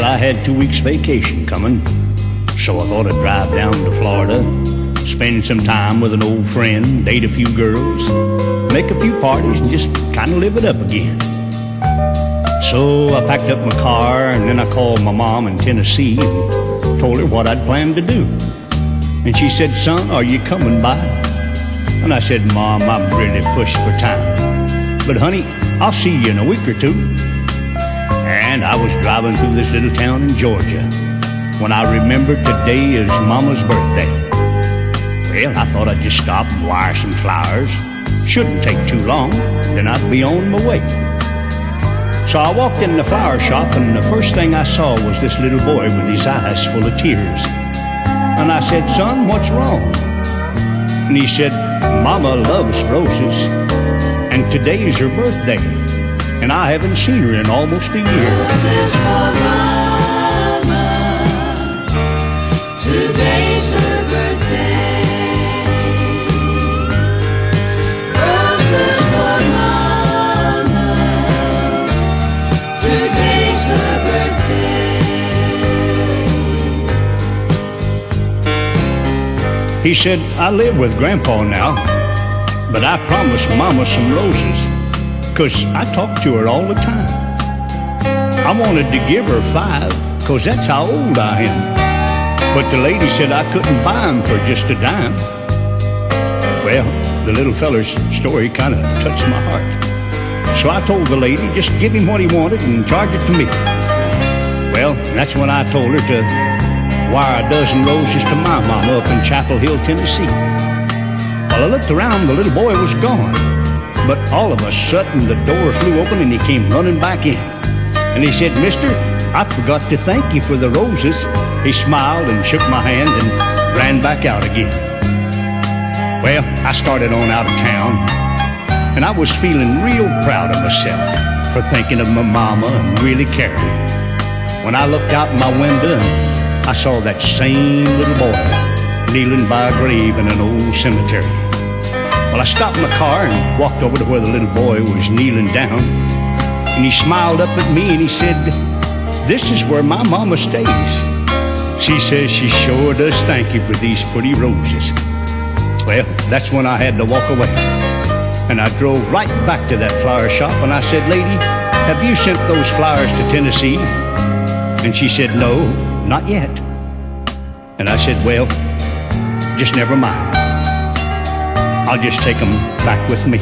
Well, I had 2 weeks vacation coming, so I thought I'd drive down to Florida, spend some time with an old friend, date a few girls, make a few parties, and just kind of live it up again. So I packed up my car, and then I called my mom in Tennessee and told her what I'd planned to do. And she said, "Son, are you coming by?" And I said, "Mom, I'm really pushed for time, but honey, I'll see you in a week or two." And I was driving through this little town in Georgia when I remembered today is Mama's birthday. Well, I thought I'd just stop and wire some flowers. Shouldn't take too long, then I'd be on my way. So I walked in the flower shop, and the first thing I saw was this little boy with his eyes full of tears. And I said, "Son, what's wrong?" And he said, "Mama loves roses, and today's her birthday, and I haven't seen her in almost a year." Roses for Mama, today's her birthday. Roses for Mama, today's her birthday. He said, "I live with Grandpa now, but I promised Mama some roses, 'cause I talk to her all the time. I wanted to give her 5, 'cause that's how old I am. But the lady said I couldn't buy them for just a dime." Well, the little feller's story kind of touched my heart. So I told the lady, just give him what he wanted and charge it to me. Well, that's when I told her to wire a dozen roses to my mama up in Chapel Hill, Tennessee. Well, I looked around, the little boy was gone. But all of a sudden, the door flew open and he came running back in. And he said, "Mister, I forgot to thank you for the roses." He smiled and shook my hand and ran back out again. Well, I started on out of town, and I was feeling real proud of myself for thinking of my mama and really caring. When I looked out my window, I saw that same little boy kneeling by a grave in an old cemetery. Well, I stopped my car and walked over to where the little boy was kneeling down, and he smiled up at me and he said, "This is where my mama stays. She says she sure does thank you for these pretty roses." Well, that's when I had to walk away, and I drove right back to that flower shop, and I said, "Lady, have you sent those flowers to Tennessee?" And she said, "No, not yet." And I said, "Well, just never mind. I'll just take them back with me."